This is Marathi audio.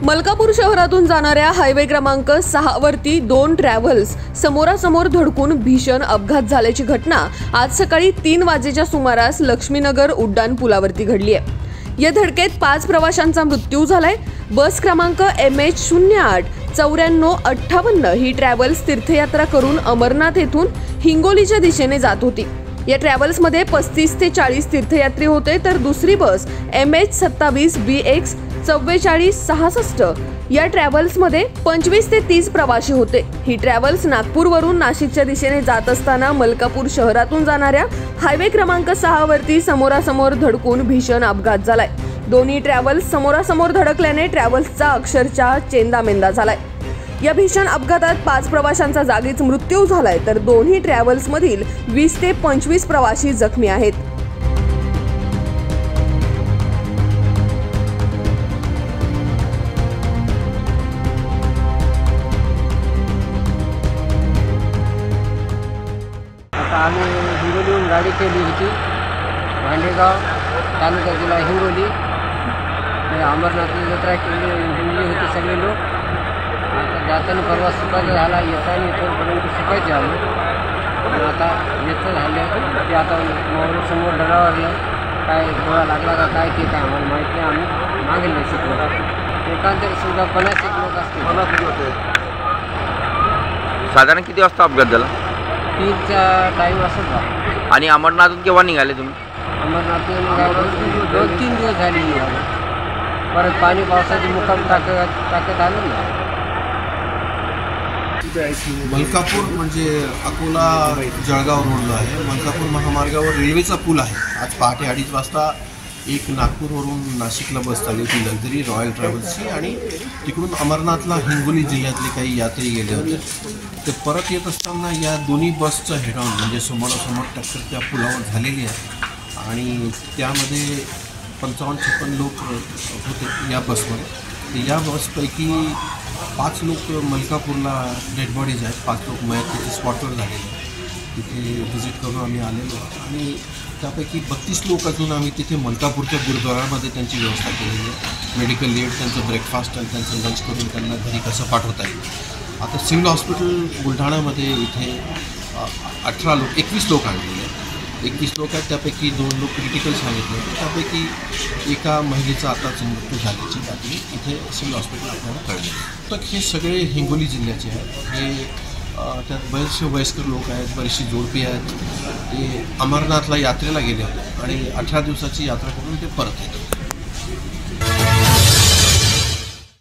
मलकापूर शहरातून जाणाऱ्या हायवे क्रमांक 6 वरती 2 ट्रॅव्हल्स समोरासमोर धडकून भीषण अपघात झाल्याची घटना आज सकाळी 3 वाजेच्या सुमारास लक्ष्मीनगर उड्डाण पुलावरती घडली आहे। या धडकेत 5 प्रवाशांचा मृत्यू झालाय। बस क्रमांक MH08 9458 ही ट्रॅव्हल्स तीर्थयात्रा करून अमरनाथ येथून हिंगोलीच्या दिशेने जात होती। या ट्रॅव्हल्समध्ये 35 ते 40 तीर्थयात्री होते, तर दुसरी बस MH27 BX 4466 या ट्रॅव्हल्समध्ये 25 ते 30 प्रवासी होते। ही ट्रॅव्हल्स नागपूरवरून नाशिकच्या दिशेने जात असताना मलकापूर शहरातून जाणाऱ्या हायवे क्रमांक 6 वरती समोरासमोर धडकून भीषण अपघात झालाय। दोन्ही ट्रॅव्हल्स समोरासमोर धडकल्याने ट्रॅव्हल्सचा अक्षरशः चेंदामेंदा झालाय। या भीषण अपघातात 5 प्रवाशांचा जागीच मृत्यू झालाय, तर दोन्ही ट्रॅव्हल्समधील 20 ते 25 प्रवासी जखमी आहेत। आम्ही हिंगोलीहून गाडी केली होती, भांडेगाव तालुका जिल्हा हिंगोली। अमरनाथला जत्रा केली होती सगळे लोक। आता जाताना परवा सुखाचं झाला, येताना इथपर्यंत सुखायचे आलो। आता येतं झालं ते आता समोर डरावरलं काय गोळा लागला का काय ते काय आम्हाला माहीत नाही। आम्ही मागे नाही शिकलो। एकांतर सुद्धा 50 लोक असते। साधारण किती वाजता अपघात झाला? 3चा टाईम असं झाला। आणि अमरनाथून केव्हा निघाले तुम्ही? अमरनाथून 2-3 दिवस झाले निघाले। परत पाणी पावसाची मुक्काम टाकत आलं ना। मलकापूर म्हणजे अकोला जळगाव रोडला आहे। मलकापूर महामार्गावर रेल्वेचा पूल आहे। आज पहाटे 2:30 वाजता एक नागपूरवरून नाशिकला बस चालली होती लक्झरी रॉयल ट्रॅव्हल्सची, आणि तिकडून अमरनाथला हिंगोली जिल्ह्यातले काही यात्री गेले होते। ते परत येत असताना या दोन्ही बसचं हेड ऑन म्हणजे समोरासमोर टक्कर त्या पुलावर झालेली आहे, आणि त्यामध्ये 55-56 लोक होते या बसमध्ये। या बसपैकी 5 लोक मलकापूरला डेड बॉडीज आहेत, 5 लोक मयत तिथे स्पॉटवर झालेले। तिथे व्हिजिट करून आम्ही आलेलो, आणि त्यापैकी 32 लोक अजून आम्ही तिथे मलकापूरच्या गुरुद्वारामध्ये त्यांची व्यवस्था केलेली आहे। मेडिकल एड, त्यांचं ब्रेकफास्ट आणि त्यांचं लंच करून त्यांना घरी कसं पाठवता येईल। आता सिव्हिल हॉस्पिटल बुलढाण्यामध्ये इथे 21 लोक आणलेले आहेत। 21 लोक आहेत, त्यापैकी 2 लोक क्रिटिकल सांगितले होते। त्यापैकी एका महिलेचा आताच मृत्यू झाल्याची बातमी इथे सिव्हिल हॉस्पिटल आपल्याला कळले। तर हे सगळे हिंगोली जिल्ह्याचे आहेत। हे त्यात बरेचसे वयस्कर लोक आहेत, बरीचशी जोडपी आहेत। ते अमरनाथला यात्रेला गेले होते आणि 18 दिवसाची यात्रा करून ते परत येतात।